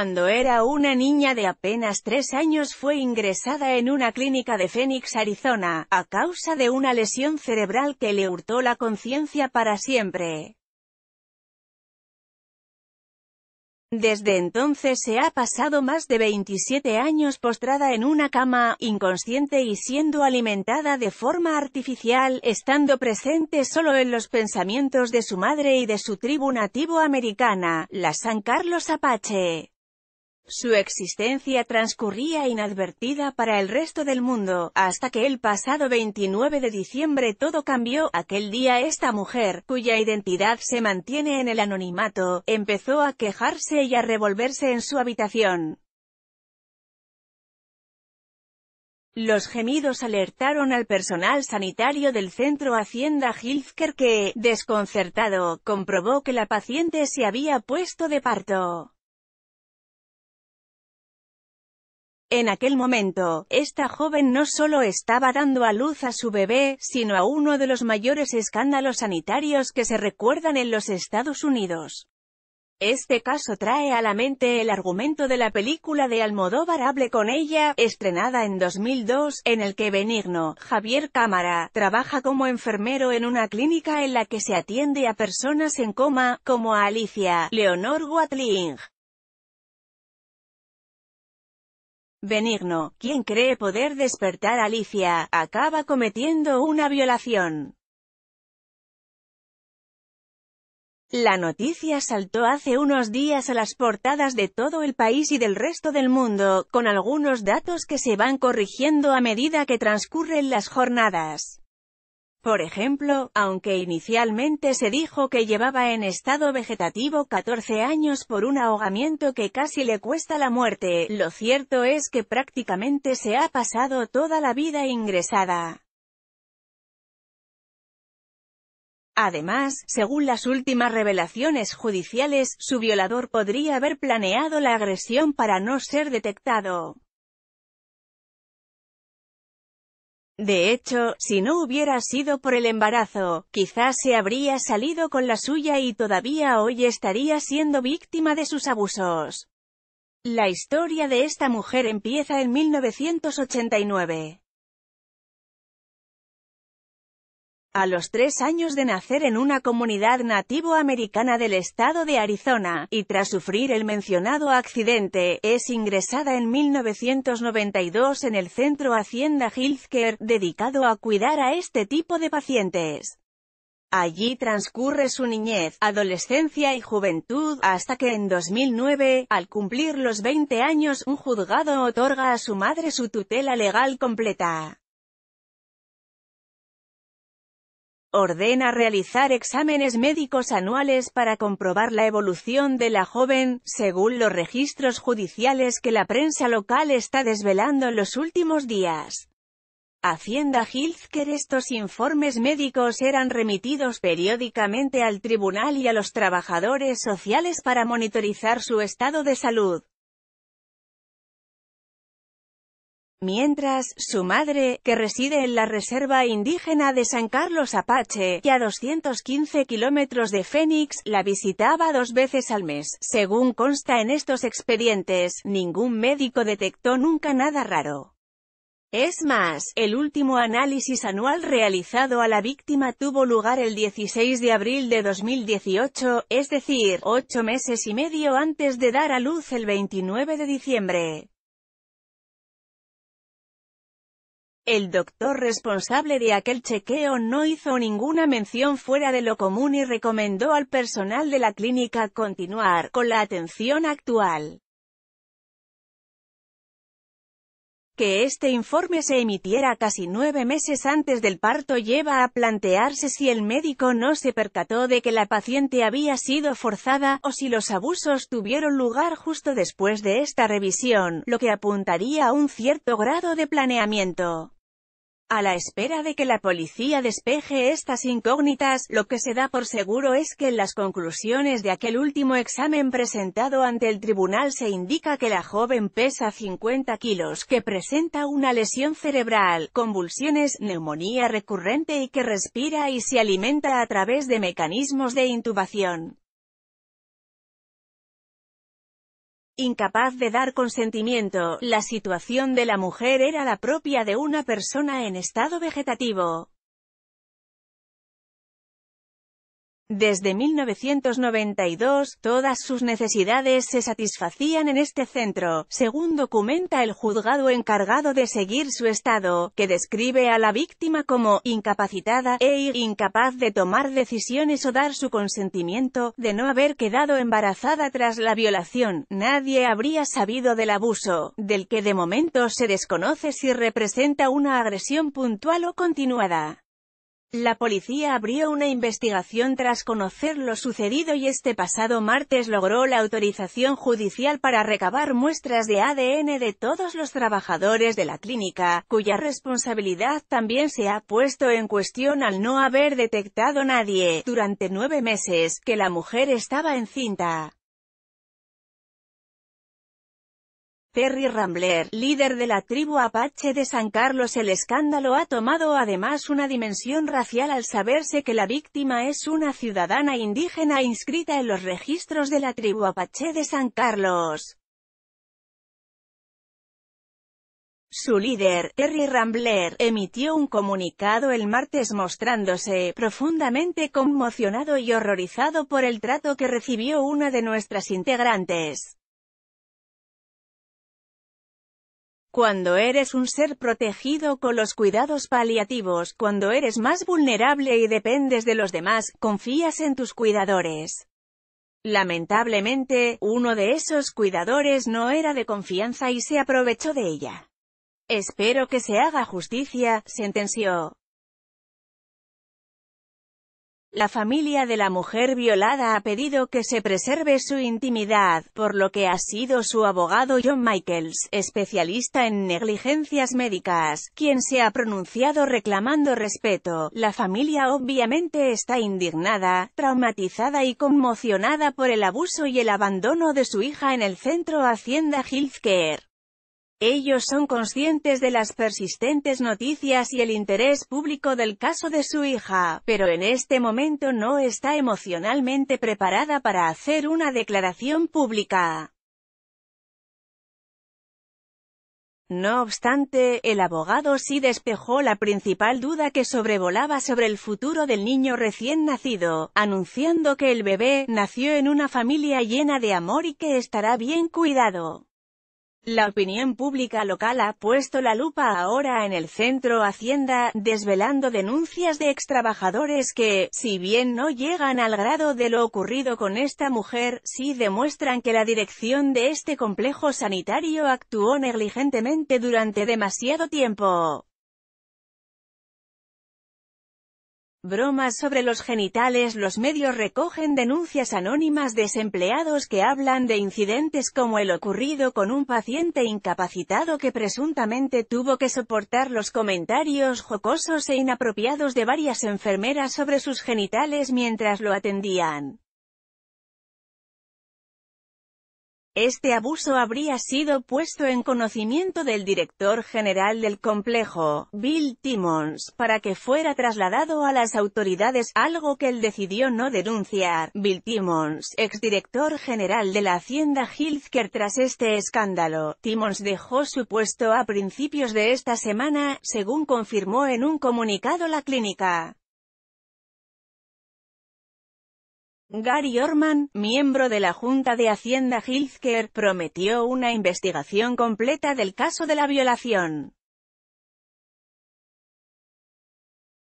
Cuando era una niña de apenas 3 años fue ingresada en una clínica de Phoenix, Arizona, a causa de una lesión cerebral que le hurtó la conciencia para siempre. Desde entonces se ha pasado más de 27 años postrada en una cama, inconsciente y siendo alimentada de forma artificial, estando presente solo en los pensamientos de su madre y de su tribu nativo americana, la San Carlos Apache. Su existencia transcurría inadvertida para el resto del mundo, hasta que el pasado 29 de diciembre todo cambió. Aquel día esta mujer, cuya identidad se mantiene en el anonimato, empezó a quejarse y a revolverse en su habitación. Los gemidos alertaron al personal sanitario del centro Hacienda Healthcare que, desconcertado, comprobó que la paciente se había puesto de parto. En aquel momento, esta joven no solo estaba dando a luz a su bebé, sino a uno de los mayores escándalos sanitarios que se recuerdan en los Estados Unidos. Este caso trae a la mente el argumento de la película de Almodóvar Hable con ella, estrenada en 2002, en el que Benigno, Javier Cámara, trabaja como enfermero en una clínica en la que se atiende a personas en coma, como a Alicia, Leonor Watling. Benigno, quien cree poder despertar a Alicia, acaba cometiendo una violación. La noticia saltó hace unos días a las portadas de todo el país y del resto del mundo, con algunos datos que se van corrigiendo a medida que transcurren las jornadas. Por ejemplo, aunque inicialmente se dijo que llevaba en estado vegetativo 14 años por un ahogamiento que casi le cuesta la muerte, lo cierto es que prácticamente se ha pasado toda la vida ingresada. Además, según las últimas revelaciones judiciales, su violador podría haber planeado la agresión para no ser detectado. De hecho, si no hubiera sido por el embarazo, quizás se habría salido con la suya y todavía hoy estaría siendo víctima de sus abusos. La historia de esta mujer empieza en 1989. A los 3 años de nacer en una comunidad nativo-americana del estado de Arizona, y tras sufrir el mencionado accidente, es ingresada en 1992 en el centro Hacienda Healthcare, dedicado a cuidar a este tipo de pacientes. Allí transcurre su niñez, adolescencia y juventud, hasta que en 2009, al cumplir los 20 años, un juzgado otorga a su madre su tutela legal completa. Ordena realizar exámenes médicos anuales para comprobar la evolución de la joven, según los registros judiciales que la prensa local está desvelando en los últimos días. Hacienda Healthcare. Estos informes médicos eran remitidos periódicamente al tribunal y a los trabajadores sociales para monitorizar su estado de salud. Mientras, su madre, que reside en la reserva indígena de San Carlos Apache, y a 215 kilómetros de Phoenix, la visitaba 2 veces al mes. Según consta en estos expedientes, ningún médico detectó nunca nada raro. Es más, el último análisis anual realizado a la víctima tuvo lugar el 16 de abril de 2018, es decir, 8 meses y medio antes de dar a luz el 29 de diciembre. El doctor responsable de aquel chequeo no hizo ninguna mención fuera de lo común y recomendó al personal de la clínica continuar con la atención actual. Que este informe se emitiera casi 9 meses antes del parto lleva a plantearse si el médico no se percató de que la paciente había sido forzada, o si los abusos tuvieron lugar justo después de esta revisión, lo que apuntaría a un cierto grado de planeamiento. A la espera de que la policía despeje estas incógnitas, lo que se da por seguro es que en las conclusiones de aquel último examen presentado ante el tribunal se indica que la joven pesa 50 kilos, que presenta una lesión cerebral, convulsiones, neumonía recurrente y que respira y se alimenta a través de mecanismos de intubación. incapaz de dar consentimiento. La situación de la mujer era la propia de una persona en estado vegetativo. Desde 1992, todas sus necesidades se satisfacían en este centro, según documenta el juzgado encargado de seguir su estado, que describe a la víctima como incapacitada e incapaz de tomar decisiones o dar su consentimiento. De no haber quedado embarazada tras la violación, nadie habría sabido del abuso, del que de momento se desconoce si representa una agresión puntual o continuada. La policía abrió una investigación tras conocer lo sucedido y este pasado martes logró la autorización judicial para recabar muestras de ADN de todos los trabajadores de la clínica, cuya responsabilidad también se ha puesto en cuestión al no haber detectado nadie, durante 9 meses, que la mujer estaba encinta. Terry Rambler, líder de la tribu Apache de San Carlos. El escándalo ha tomado además una dimensión racial al saberse que la víctima es una ciudadana indígena inscrita en los registros de la tribu Apache de San Carlos. Su líder, Terry Rambler, emitió un comunicado el martes mostrándose profundamente conmocionado y horrorizado por el trato que recibió una de nuestras integrantes. Cuando eres un ser protegido con los cuidados paliativos, cuando eres más vulnerable y dependes de los demás, confías en tus cuidadores. Lamentablemente, uno de esos cuidadores no era de confianza y se aprovechó de ella. Espero que se haga justicia, sentenció. La familia de la mujer violada ha pedido que se preserve su intimidad, por lo que ha sido su abogado John Michaels, especialista en negligencias médicas, quien se ha pronunciado reclamando respeto. La familia obviamente está indignada, traumatizada y conmocionada por el abuso y el abandono de su hija en el centro Hacienda Healthcare. Ellos son conscientes de las persistentes noticias y el interés público del caso de su hija, pero en este momento no está emocionalmente preparada para hacer una declaración pública. No obstante, el abogado sí despejó la principal duda que sobrevolaba sobre el futuro del niño recién nacido, anunciando que el bebé nació en una familia llena de amor y que estará bien cuidado. La opinión pública local ha puesto la lupa ahora en el centro Hacienda, desvelando denuncias de extrabajadores que, si bien no llegan al grado de lo ocurrido con esta mujer, sí demuestran que la dirección de este complejo sanitario actuó negligentemente durante demasiado tiempo. Bromas sobre los genitales. Los medios recogen denuncias anónimas de empleados que hablan de incidentes como el ocurrido con un paciente incapacitado que presuntamente tuvo que soportar los comentarios jocosos e inapropiados de varias enfermeras sobre sus genitales mientras lo atendían. Este abuso habría sido puesto en conocimiento del director general del complejo, Bill Timmons, para que fuera trasladado a las autoridades, algo que él decidió no denunciar. Bill Timmons, exdirector general de la Hacienda Healthcare. Tras este escándalo, Timmons dejó su puesto a principios de esta semana, según confirmó en un comunicado la clínica. Gary Orman, miembro de la Junta de Hacienda Healthcare, prometió una investigación completa del caso de la violación.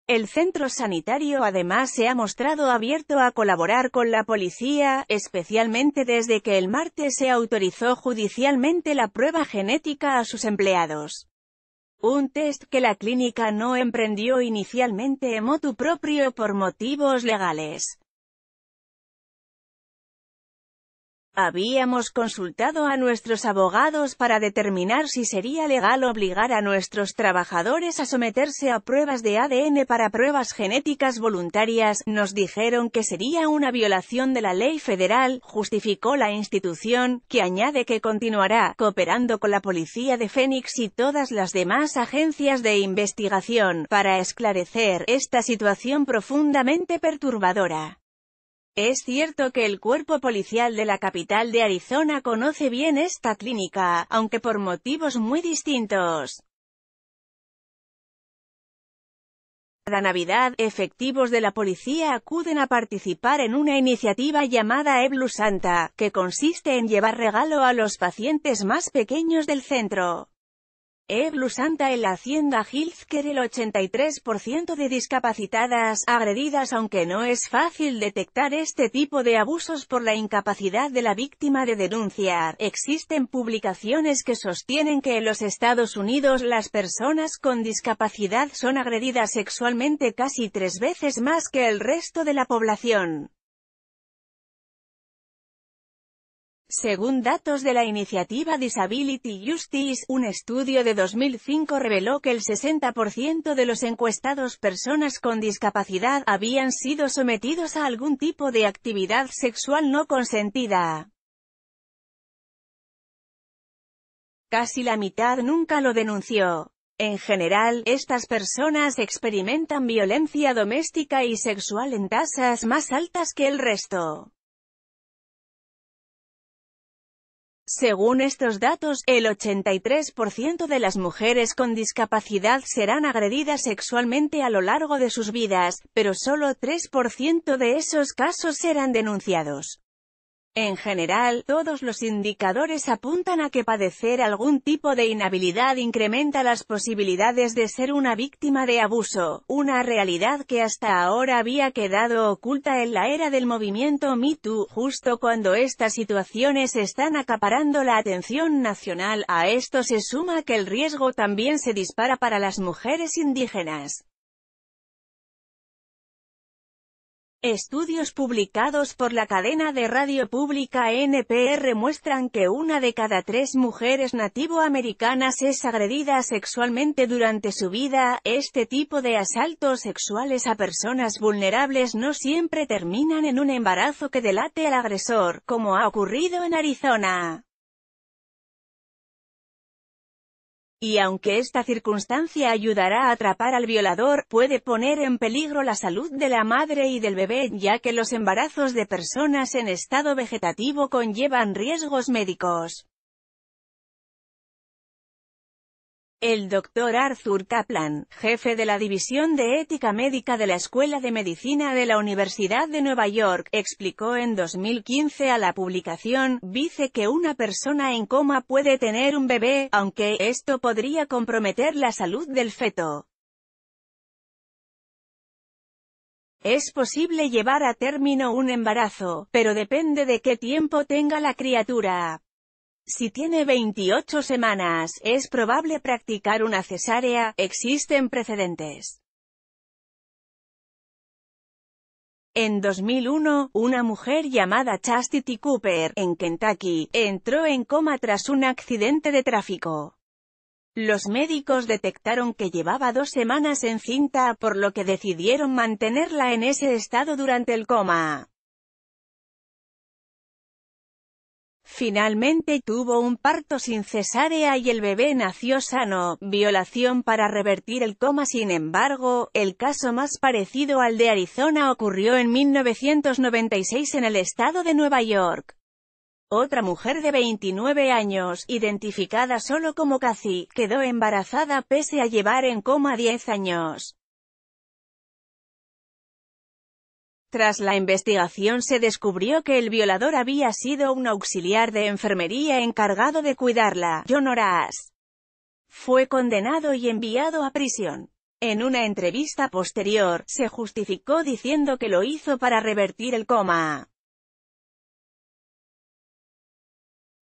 El centro sanitario además se ha mostrado abierto a colaborar con la policía, especialmente desde que el martes se autorizó judicialmente la prueba genética a sus empleados. Un test que la clínica no emprendió inicialmente motu proprio por motivos legales. Habíamos consultado a nuestros abogados para determinar si sería legal obligar a nuestros trabajadores a someterse a pruebas de ADN para pruebas genéticas voluntarias. Nos dijeron que sería una violación de la ley federal, justificó la institución, que añade que continuará cooperando con la policía de Phoenix y todas las demás agencias de investigación para esclarecer esta situación profundamente perturbadora. Es cierto que el cuerpo policial de la capital de Arizona conoce bien esta clínica, aunque por motivos muy distintos. Cada Navidad, efectivos de la policía acuden a participar en una iniciativa llamada Eblu Santa, que consiste en llevar regalo a los pacientes más pequeños del centro. Eblu Santa en la hacienda Healthcare. El 83% de discapacitadas agredidas. Aunque no es fácil detectar este tipo de abusos por la incapacidad de la víctima de denunciar, existen publicaciones que sostienen que en los Estados Unidos las personas con discapacidad son agredidas sexualmente casi 3 veces más que el resto de la población. Según datos de la iniciativa Disability Justice, un estudio de 2005 reveló que el 60% de los encuestados personas con discapacidad habían sido sometidos a algún tipo de actividad sexual no consentida. Casi la mitad nunca lo denunció. En general, estas personas experimentan violencia doméstica y sexual en tasas más altas que el resto. Según estos datos, el 83% de las mujeres con discapacidad serán agredidas sexualmente a lo largo de sus vidas, pero solo 3% de esos casos serán denunciados. En general, todos los indicadores apuntan a que padecer algún tipo de inhabilidad incrementa las posibilidades de ser una víctima de abuso, una realidad que hasta ahora había quedado oculta en la era del movimiento Me Too. Justo cuando estas situaciones están acaparando la atención nacional, a esto se suma que el riesgo también se dispara para las mujeres indígenas. Estudios publicados por la cadena de radio pública NPR muestran que 1 de cada 3 mujeres nativoamericanas es agredida sexualmente durante su vida. Este tipo de asaltos sexuales a personas vulnerables no siempre terminan en un embarazo que delate al agresor, como ha ocurrido en Arizona. Y aunque esta circunstancia ayudará a atrapar al violador, puede poner en peligro la salud de la madre y del bebé, ya que los embarazos de personas en estado vegetativo conllevan riesgos médicos. El Dr. Arthur Kaplan, jefe de la División de Ética Médica de la Escuela de Medicina de la Universidad de Nueva York, explicó en 2015 a la publicación, dice que una persona en coma puede tener un bebé, aunque esto podría comprometer la salud del feto. Es posible llevar a término un embarazo, pero depende de qué tiempo tenga la criatura. Si tiene 28 semanas, es probable practicar una cesárea. Existen precedentes. En 2001, una mujer llamada Chastity Cooper, en Kentucky, entró en coma tras un accidente de tráfico. Los médicos detectaron que llevaba 2 semanas encinta, por lo que decidieron mantenerla en ese estado durante el coma. Finalmente tuvo un parto sin cesárea y el bebé nació sano. Violación para revertir el coma. Sin embargo, el caso más parecido al de Arizona ocurrió en 1996 en el estado de Nueva York. Otra mujer de 29 años, identificada solo como Kathy, quedó embarazada pese a llevar en coma 10 años. Tras la investigación se descubrió que el violador había sido un auxiliar de enfermería encargado de cuidarla, John Horace. Fue condenado y enviado a prisión. En una entrevista posterior, se justificó diciendo que lo hizo para revertir el coma.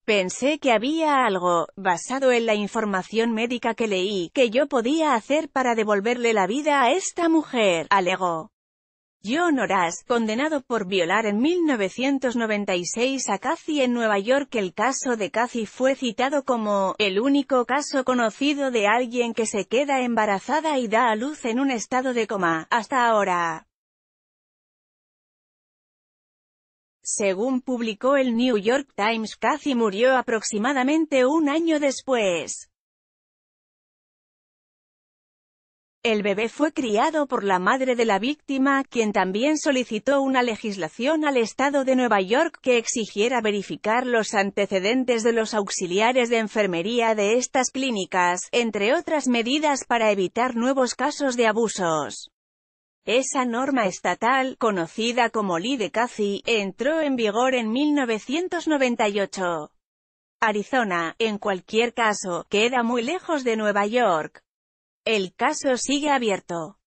Pensé que había algo, basado en la información médica que leí, que yo podía hacer para devolverle la vida a esta mujer, alegó. John Horace, condenado por violar en 1996 a Kathy en Nueva York. El caso de Kathy fue citado como el único caso conocido de alguien que se queda embarazada y da a luz en un estado de coma, hasta ahora. Según publicó el New York Times, Kathy murió aproximadamente un año después. El bebé fue criado por la madre de la víctima, quien también solicitó una legislación al estado de Nueva York que exigiera verificar los antecedentes de los auxiliares de enfermería de estas clínicas, entre otras medidas para evitar nuevos casos de abusos. Esa norma estatal, conocida como Ley de Cathy, entró en vigor en 1998. Arizona, en cualquier caso, queda muy lejos de Nueva York. El caso sigue abierto.